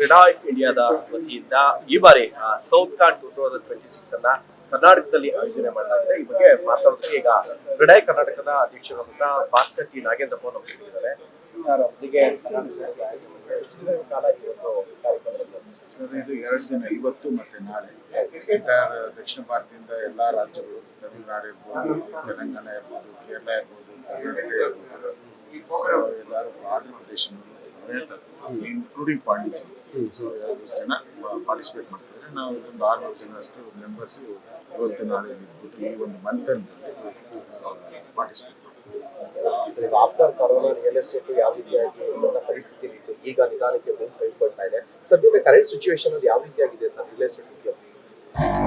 ಕ್ರೀಡಾಯ್ ಇಂಡಿಯಾದ ವತಿಯಿಂದ ಈ ಬಾರಿ ಸೌತ್ ಕಾನ್ 2026 ಅನ್ನ ಕರ್ನಾಟಕದಲ್ಲಿ ಆಯೋಜನೆ ಮಾಡಲಾಗಿದೆ. ಈ ಬಗ್ಗೆ ಮಾತಾಡೋದಕ್ಕೆ ಈಗ ಕ್ರೀಡಾಯ್ ಕರ್ನಾಟಕದ ಅಧ್ಯಕ್ಷರಾದಂತಹ ಭಾಸ್ಕರ್ ಟಿ ನಾಗೇಂದ್ರಪ್ಪ ಅವರು ನಮ್ಮೊಂದಿಗಿದ್ದಾರೆ. ಸರ್, ಅವರಿಗೆ ಇದು 2 ದಿನ, ಇವತ್ತು ಮತ್ತೆ ನಾಳೆ ದಕ್ಷಿಣ ಭಾರತದಿಂದ ಎಲ್ಲಾ ರಾಜ್ಯಗಳು, ತಮಿಳುನಾಡು ಇರ್ಬೋದು, ತೆಲಂಗಾಣ ಇರ್ಬೋದು, ಕೇರಳ ಇರ್ಬೋದು, ಕರ್ನಾಟಕ ಇರ್ಬೋದು, ಎಲ್ಲರೂ ಆಂಧ್ರ ಪ್ರದೇಶನವರು ಇನ್ಕ್ಲೂಡಿಂಗ್ ಪಾಂಡಿಚೇರಿ ಜನ ಪಾರ್ಟಿಸಿಪೇಟ್ ಮಾಡ್ತಿದ್ದಾರೆ. ನಾವು ಇದೊಂದು 6 ಜನಷ್ಟು ಮೆಂಬರ್ಸ್ ಇವತ್ತು ನಾಳೆ ಇಟ್ಬಿಟ್ಟು ಈ ಒಂದು ಮಂತಲ್ಲಿ ಪಾರ್ಟಿಸಿಪೇಟ್ ಮಾಡ್ತೀವಿ. ಆಫ್ಟರ್ ಕೊರೋನಾ ರಿಯಲ್ ಎಸ್ಟೇಟ್ ಯಾವ ರೀತಿಯಾಗಿ ಪರಿಸ್ಥಿತಿ ಇತ್ತು, ಈಗ ನಿಧಾನಕ್ಕೆ ಬಂದು ಕೈಗೊಳ್ತಾ ಇದೆ. ಸದ್ಯದ ಕರೆಂಟ್ ಸಿಚುವೇಶನ್ ಅಲ್ಲಿ ಯಾವ ರೀತಿಯಾಗಿದೆ sir real estate?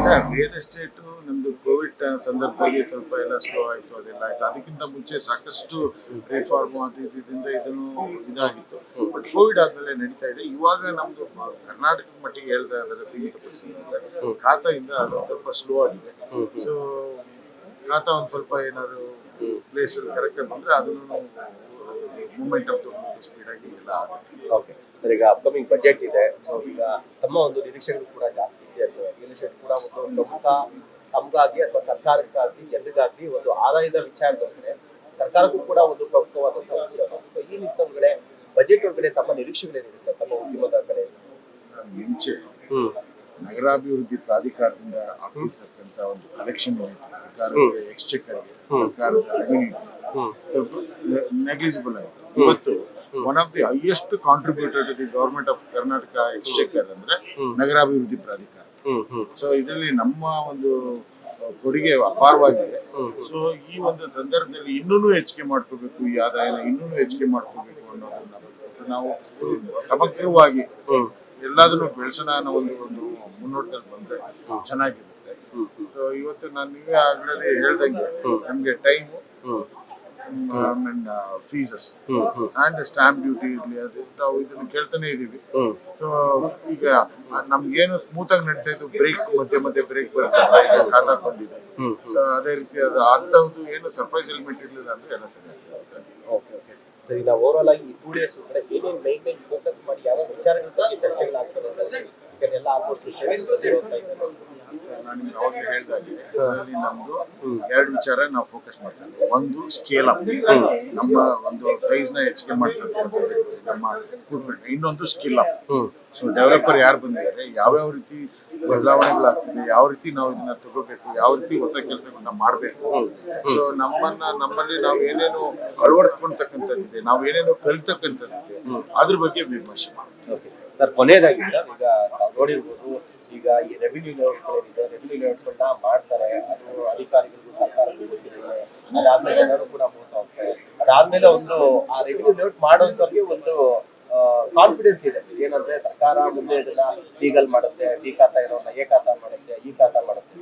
Sir, real estate ನಮ್ದು ಕೋವಿಡ್ ಸಂದರ್ಭದಲ್ಲಿ ಸ್ವಲ್ಪ ಎಲ್ಲ ಸ್ಲೋ ಆಯಿತು, ಅದೆಲ್ಲ ಆಯಿತು. ಅದಕ್ಕಿಂತ ಮುಂಚೆ ಸಾಕಷ್ಟು ರಿಫಾರ್ಮ್ ಇದರಿಂದ ಇದನ್ನು ಇದಾಗಿತ್ತು. ಬಟ್ ಕೋವಿಡ್ ಆದಮೇಲೆ ನಡೀತಾ ಇದೆ. ಇವಾಗ ನಮ್ದು ಕರ್ನಾಟಕದ ಮಟ್ಟಿಗೆ ಹೇಳ್ತಾ ಇದ್ದಾರೆ ಸೀಮಿತ ಪರಿಸ್ಥಿತಿ. ಖಾತಾಯಿಂದ ಅದೊಂದು ಸ್ವಲ್ಪ ಸ್ಲೋ ಆಗಿದೆ. ಸೊ ಖಾತಾ ಒಂದು ಸ್ವಲ್ಪ ಏನಾದ್ರು ಪ್ಲೇಸ್ ಕರೆಕ್ಟಾಗಿ ಬಂದರೆ ಅದನ್ನು ಮೂಮೆಂಟ್ ಆಫ್ ಸ್ಪೀಡ್ ಆಗಿ ಎಲ್ಲ ಆಗುತ್ತೆ. ಓಕೆ ಸರ್, ಈಗ ಅಪ್ಕಮಿಂಗ್ ಬಜೆಟ್ ಇದೆ. ಸೊ ಈಗ ತಮ್ಮ ಒಂದು ನಿರೀಕ್ಷೆಗಳು ಕೂಡ ಜಾಸ್ತಿ ಇದೆ. ರಿಯಲ್ ಎಸ್ಟೇಟ್ ಕೂಡ ಒಂದು ಪ್ರಮುಖ ತಮಗಾಗಿ ಅಥವಾ ಸರ್ಕಾರಕ್ಕಾಗಲಿ ಜನರಿಗಾಗಲಿ ಒಂದು ಆದಾಯದ ವಿಚಾರದೊಳಗಡೆ ಸರ್ಕಾರಕ್ಕೂ ಕೂಡ ಒಂದು ಪ್ರಮುಖವಾದಂತಹ ವಿಚಾರ. ಸೊ ಈ ನಿಟ್ಟಿನೊಳಗಡೆ ಬಜೆಟ್ ಒಳಗಡೆ ತಮ್ಮ ನಿರೀಕ್ಷೆಗಳೇನಿರುತ್ತೆ ತಮ್ಮ ಉದ್ಯಮದ ಕಡೆ? ಮುಂಚೆ ನಗರಾಭಿವೃದ್ಧಿ ಪ್ರಾಧಿಕಾರದಿಂದ ಆಗ್ತಿರ್ತಕ್ಕಂಥ ಒಂದು ಕಲೆಕ್ಷನ್ ಸರ್ಕಾರದ ಎಕ್ಸ್ಚೆಕರ್ಗೆ, ಸರ್ಕಾರದ ರೆವಿನ್ಯೂ ನೆಗ್ಲಿಜಿಬಲ್ ಆಗಿದೆ. ಇವತ್ತು one of the highest contributor to the government of Karnataka exchequer ಅಂದ್ರೆ ನಗರಾಭಿವೃದ್ಧಿ ಪ್ರಾಧಿಕಾರ. ಸೊ ಇದರಲ್ಲಿ ನಮ್ಮ ಒಂದು ಕೊಡುಗೆ ಅಪಾರವಾಗಿದೆ. ಸೊ ಈ ಒಂದು ಸಂದರ್ಭದಲ್ಲಿ ಇನ್ನೂ ಹೆಚ್ಚಿಗೆ ಮಾಡ್ಕೋಬೇಕು, ಈ ಆದಾಯನ ಇನ್ನೂ ಹೆಚ್ಚಿಗೆ ಮಾಡ್ಕೋಬೇಕು ಅನ್ನೋದನ್ನ ನಾವು ಸಮಗ್ರವಾಗಿ ಎಲ್ಲದನ್ನು ಬೆಳೆಸೋಣ ಅನ್ನೋ ಒಂದು ಮುನ್ನೋಟದಲ್ಲಿ ಬಂದ್ರೆ ಚೆನ್ನಾಗಿರುತ್ತೆ. ಸೊ ಇವತ್ತು ನಾನು ನೀವೇ ಆಗಲೇ ಹೇಳ್ದಂಗೆ ನಮ್ಗೆ time and ಫೀಸಸ್ and stamp duty ಇರ್ಲಿ, ಅದು ನಾವು ಇದನ್ನ ಕೇಳ್ತಾನೆ ಇದೀವಿ. ಸೊ ಈಗ ನಮ್ಗೇನು ಸ್ಮೂತ್ ಆಗಿ ನಡೀತಾ ಇದ್ದು, ಬ್ರೇಕ್ ಮಧ್ಯೆ ಬ್ರೇಕ್ ಬರುತ್ತೆ, ಖಾತಾ ಬಂದಿದೆ. ಸೊ ಅದೇ ರೀತಿ ಅದು ಅಂಥದ್ದು ಏನು ಸರ್ಪ್ರೈಸ್ ಎಲಿಮೆಂಟ್ ಇರ್ಲಿಲ್ಲ ಅಂದ್ರೆ ಎಲ್ಲ ಸರಿ ಆಗುತ್ತೆ. ಸರಿ, ನಾವು ಓವರ್ ಆಗಿ 2 ಡೇಸ್ ಏನೇನು ಮೈನ್ ಫೋಕಸ್ ಮಾಡಿ ಯಾವ ವಿಚಾರಗಳ ಬಗ್ಗೆ ಚರ್ಚೆಗಳಾಗ್ತದೆ ಸರ್? ಎಲ್ಲ ಆಲ್ಮೋಸ್ಟ್ ನಾನು ನಿಮ್ಗೆ ಅವಾಗ ಹೇಳ್ದಾಗೆ ಅದರಲ್ಲಿ ನಮ್ದು 2 ವಿಚಾರ ನಾವು ಫೋಕಸ್ ಮಾಡ್ತಾ ಇದ್ದೀವಿ. ಒಂದು ಸ್ಕೇಲ್ ಅಪ್, ನಮ್ಮ ಒಂದು ಸೈಜ್ ನ ಹೆಚ್ಚಿಗೆ ಮಾಡ್ತಾ ಇದ್ದೀವಿ ನಮ್ಮ ಫುಟ್‌ಪ್ರಿಂಟ್. ಇನ್ನೊಂದು ಸ್ಕಿಲ್ ಅಪ್. ಸೊ ಡೆವಲಪರ್ ಯಾರು ಬಂದಿದ್ದಾರೆ, ಯಾವ್ಯಾವ ರೀತಿ ಬದಲಾವಣೆಗಳಾಗ್ತಿದೆ, ಯಾವ ರೀತಿ ನಾವು ಇದನ್ನ ತಗೋಬೇಕು, ಯಾವ ರೀತಿ ಹೊಸ ಕೆಲಸಗಳನ್ನ ಮಾಡಬೇಕು. ಸೊ ನಮ್ಮಲ್ಲಿ ನಾವು ಏನೇನು ಅಳವಡಿಸ್ಕೊಳ್ತಕ್ಕಂಥದ್ದಿದೆ, ನಾವು ಏನೇನು ಕಲಿತಕ್ಕಂಥದ್ದಿದೆ, ಅದ್ರ ಬಗ್ಗೆ ವಿಮರ್ಶೆ ಮಾಡ್ತೀವಿ. ಸರ್, ಕೊನೆಯದಾಗಿ ಈಗ ನಾವು ನೋಡಿರ್ಬೋದು, ಈಗ ಈ ರೆವಿನ್ಯೂ ಲೇಔಟ್ಗಳೇನಿದೆ, ರೆವಿನ್ಯೂ ಲೇಔಟ್ಗಳನ್ನ ಮಾಡ್ತಾರೆ, ಅದು ಅಧಿಕಾರಿಗಳಿಗೂ ಸರ್ಕಾರಕ್ಕೂ ಗೊತ್ತಿರುತ್ತೆ. ಅದಾದ್ಮೇಲೆ ಜನರು ಕೂಡ ಮೋಸ ಹೋಗ್ತಾರೆ. ಅದಾದ್ಮೇಲೆ ಒಂದು ಆ ರೆವಿನ್ಯೂ ಲೇಔಟ್ ಮಾಡೋದ್ರಿಗೆ ಒಂದು ಕಾನ್ಫಿಡೆನ್ಸ್ ಇದೆ, ಏನಂದ್ರೆ ಸರ್ಕಾರ ಮುಂದೆ ಇದನ್ನ ಲೀಗಲ್ ಮಾಡುತ್ತೆ, ಡಿ ಖಾತಾ ಇರೋನ್ನ ಎ ಖಾತಾ ಮಾಡುತ್ತೆ, ಈ ಖಾತಾ ಮಾಡುತ್ತೆ.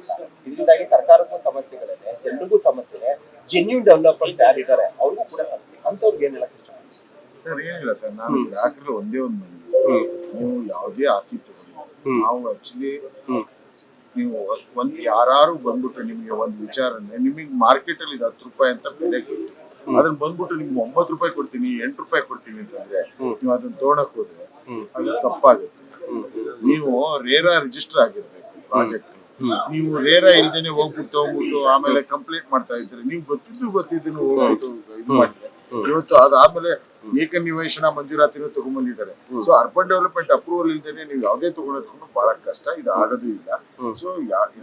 ಇದರಿಂದಾಗಿ ಸರ್ಕಾರಕ್ಕೂ ಸಮಸ್ಯೆಗಳಿದೆ, ಜನರಿಗೂ ಸಮಸ್ಯೆ ಇದೆ. ಜೆನ್ಯೂನ್ ಡೆವಲಪರ್ಸ್ ಯಾರಿದ್ದಾರೆ ಅವ್ರಿಗೂ ಕೂಡ ಸಮಸ್ಯೆ. ಅಂತವ್ರಿಗೆ ಏನ್ ಹೇಳಕ್ ಇಷ್ಟ? ಸರ್, ಏನಿಲ್ಲ ಸರ್, ನಾನು ಗ್ರಾಹಕರಲ್ಲಿ ಒಂದೇ ಒಂದು ಮನೆ, ನೀವು ಯಾವುದೇ ಆಸ್ತಿ ತಗೊಳ್ಳಿ, ನಾವು ಆಕ್ಚುಲಿ ನೀವು ಒಂದು ಯಾರು ಬಂದ್ಬಿಟ್ಟು ನಿಮ್ಗೆ ಒಂದು ವಿಚಾರ ಅಂದ್ರೆ, ನಿಮಗೆ ಮಾರ್ಕೆಟ್ ಅಲ್ಲಿ ಇದು 10 ರೂಪಾಯಿ ಅಂತ ಬೆಲೆ ಕೊಟ್ಟು ಅದನ್ನ ಬಂದ್ಬಿಟ್ಟು ನಿಮ್ಗೆ 9 ರೂಪಾಯಿ ಕೊಡ್ತೀನಿ, 8 ರೂಪಾಯಿ ಕೊಡ್ತೀನಿ ಅಂತಂದ್ರೆ ನೀವು ಅದನ್ನ ತಗೊಳಕ್ ಹೋದ್ರೆ ಅದು ತಪ್ಪಾಗುತ್ತೆ. ನೀವು ರೇರಾ ರಿಜಿಸ್ಟರ್ ಆಗಿರ್ಬೇಕು ಪ್ರಾಜೆಕ್ಟ್. ನೀವು ರೇರಾ ಇಲ್ದೇನೆ ಹೋಗ್ಬಿಟ್ಟು ತಗೊಂಡ್ಬಿಟ್ಟು ಆಮೇಲೆ ಕಂಪ್ಲೇಂಟ್ ಮಾಡ್ತಾ ಇದ್ರೆ, ನೀವು ಗೊತ್ತಿದ್ದು ಹೋಗ್ಬಿಟ್ಟು ಇದು ಮಾಡಿದ್ರೆ, ಇವತ್ತು ಅದಾದ್ಮೇಲೆ ಏಕನಿವೇಶನ ಮಂಜೂರಾತಿನೂ ತಗೊಂಡ್ಬಂದಿದ್ದಾರೆ. ಸೊ ಅರ್ಬನ್ ಡೆವಲಪ್ಮೆಂಟ್ ಅಪ್ರೂವಲ್ ಇಲ್ದೇನೆ ನೀವು ಯಾವುದೇ ತಗೊಳೋದಕ್ಕೂ ಬಹಳ ಕಷ್ಟ, ಇದು ಆಗೋದು ಇಲ್ಲ. ಸೊ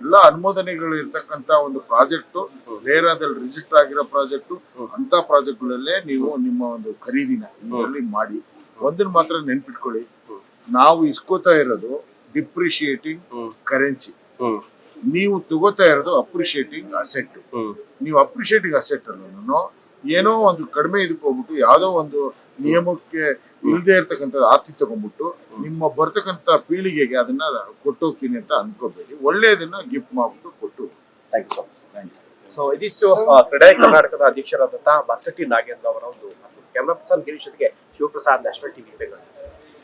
ಎಲ್ಲ ಅನುಮೋದನೆಗಳು ಇರ್ತಕ್ಕಂತ ಒಂದು ಪ್ರಾಜೆಕ್ಟ್, ರೇರಾದಲ್ಲಿ ರಿಜಿಸ್ಟರ್ ಆಗಿರೋ ಪ್ರಾಜೆಕ್ಟ್, ಅಂತ ಪ್ರಾಜೆಕ್ಟ್ಗಳಲ್ಲೇ ನೀವು ನಿಮ್ಮ ಒಂದು ಖರೀದಿನ ಇದರಲ್ಲಿ ಮಾಡಿ. ಒಂದನ್ನು ಮಾತ್ರ ನೆನ್ಪಿಟ್ಕೊಳ್ಳಿ, ನಾವು ಇಸ್ಕೋತಾ ಇರೋದು ಡಿಪ್ರಿಶಿಯೇಟಿಂಗ್ ಕರೆನ್ಸಿ, ನೀವು ತಗೋತಾ ಇರೋದು ಅಪ್ರಿಶಿಯೇಟಿಂಗ್ ಅಸೆಟ್. ನೀವು ಅಪ್ರಿಶಿಯೇಟಿಂಗ್ ಅಸೆಟ್ ಅನ್ನು ಏನೋ ಒಂದು ಕಡಿಮೆ ಇದಕ್ಕೆ ಹೋಗ್ಬಿಟ್ಟು ಯಾವುದೋ ಒಂದು ನಿಯಮಕ್ಕೆ ಇಲ್ಲದೆ ಇರ್ತಕ್ಕಂಥ ಆಸ್ತಿ ತಗೊಂಡ್ಬಿಟ್ಟು ನಿಮ್ಮ ಬರ್ತಕ್ಕಂಥ ಪೀಳಿಗೆಗೆ ಅದನ್ನ ಕೊಟ್ಟೋಗ್ತೀನಿ ಅಂತ ಅನ್ಕೋಬೇಡಿ. ಒಳ್ಳೆಯದನ್ನ ಗಿಫ್ಟ್ ಮಾಡ್ಬಿಟ್ಟು ಕೊಟ್ಟು. Thank you so much. So ಇದಿಷ್ಟು ಕ್ರೀಡಾಯ್ ಕರ್ನಾಟಕದ ಅಧ್ಯಕ್ಷರಾದಂತಹ ಭಾಸ್ಕರ್ ಟಿ ನಾಗೇಂದ್ರ ಅವರ ಒಂದು ಕ್ಯಾಮ್ರಾ ಪರ್ಸನ್ ಗಿರೀಶ್ ಜೊತೆಗೆ ಶಿವಪ್ರಸಾದ್, ನ್ಯಾಷನಲ್ ಟಿವಿ ಬೆಂಗಳೂರು.